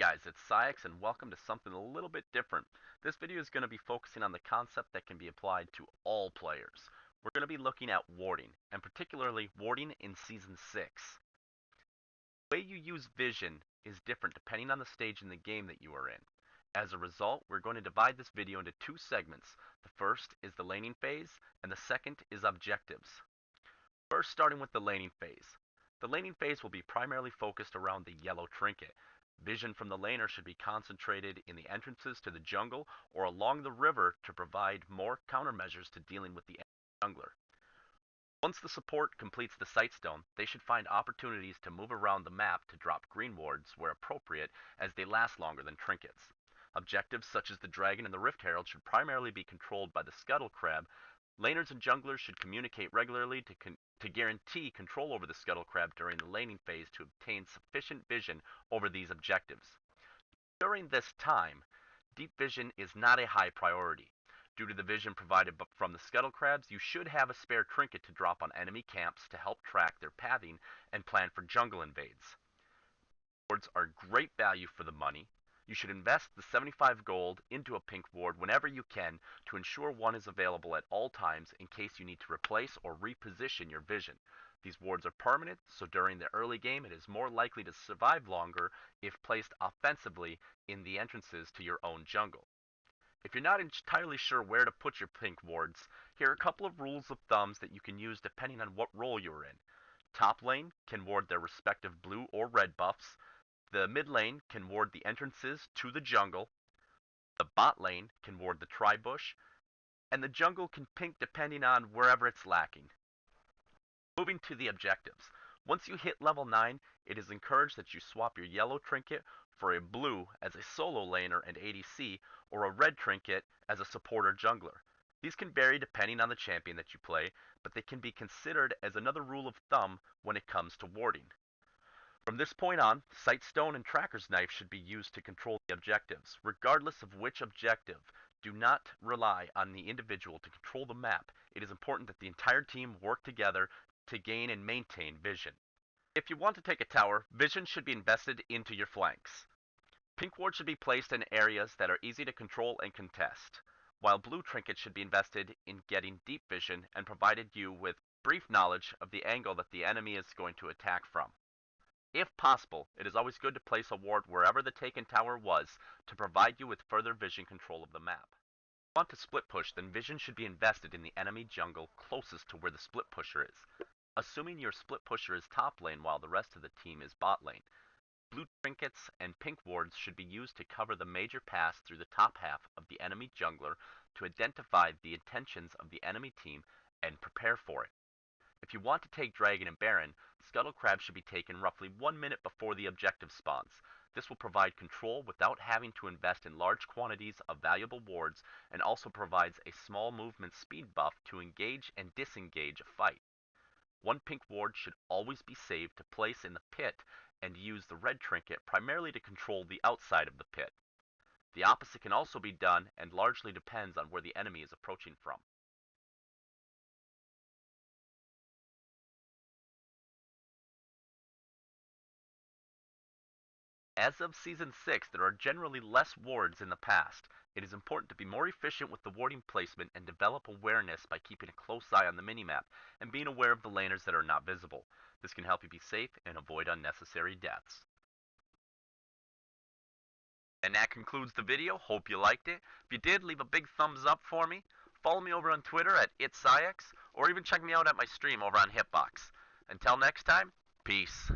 guys, it's Siex and welcome to something a little bit different. This video is going to be focusing on the concept that can be applied to all players. We're going to be looking at warding, and particularly warding in Season 6. The way you use vision is different depending on the stage in the game that you are in. As a result, we're going to divide this video into two segments. The first is the laning phase, and the second is objectives. First, starting with the laning phase. The laning phase will be primarily focused around the yellow trinket. Vision from the laner should be concentrated in the entrances to the jungle or along the river to provide more countermeasures to dealing with the jungler. Once the support completes the sightstone, they should find opportunities to move around the map to drop green wards where appropriate, as they last longer than trinkets. Objectives such as the dragon and the rift herald should primarily be controlled by the scuttle crab. Laners and junglers should communicate regularly to guarantee control over the scuttle crab during the laning phase to obtain sufficient vision over these objectives. During this time, deep vision is not a high priority. Due to the vision provided from the scuttle crabs, you should have a spare trinket to drop on enemy camps to help track their pathing and plan for jungle invades. Wards are great value for the money. You should invest the 75 gold into a pink ward whenever you can to ensure one is available at all times in case you need to replace or reposition your vision. These wards are permanent, so during the early game it is more likely to survive longer if placed offensively in the entrances to your own jungle. If you're not entirely sure where to put your pink wards, here are a couple of rules of thumbs that you can use depending on what role you're in. Top lane can ward their respective blue or red buffs. The mid lane can ward the entrances to the jungle. The bot lane can ward the tri-bush. And the jungle can pink depending on wherever it's lacking. Moving to the objectives. Once you hit level 9, it is encouraged that you swap your yellow trinket for a blue as a solo laner and ADC, or a red trinket as a support or jungler. These can vary depending on the champion that you play, but they can be considered as another rule of thumb when it comes to warding. From this point on, Sightstone and Tracker's Knife should be used to control the objectives. Regardless of which objective, do not rely on the individual to control the map. It is important that the entire team work together to gain and maintain vision. If you want to take a tower, vision should be invested into your flanks. Pink wards should be placed in areas that are easy to control and contest, while blue trinkets should be invested in getting deep vision and provided you with brief knowledge of the angle that the enemy is going to attack from. If possible, it is always good to place a ward wherever the taken tower was to provide you with further vision control of the map. If you want to split push, then vision should be invested in the enemy jungle closest to where the split pusher is. Assuming your split pusher is top lane while the rest of the team is bot lane, blue trinkets and pink wards should be used to cover the major pass through the top half of the enemy jungler to identify the intentions of the enemy team and prepare for it. If you want to take Dragon and Baron, Scuttle Crab should be taken roughly 1 minute before the objective spawns. This will provide control without having to invest in large quantities of valuable wards, and also provides a small movement speed buff to engage and disengage a fight. One pink ward should always be saved to place in the pit, and use the red trinket primarily to control the outside of the pit. The opposite can also be done and largely depends on where the enemy is approaching from. As of Season 6, there are generally less wards in the past. It is important to be more efficient with the warding placement and develop awareness by keeping a close eye on the minimap and being aware of the laners that are not visible. This can help you be safe and avoid unnecessary deaths. And that concludes the video. Hope you liked it. If you did, leave a big thumbs up for me. Follow me over on Twitter at ItsSiex, or even check me out at my stream over on Hitbox. Until next time, peace.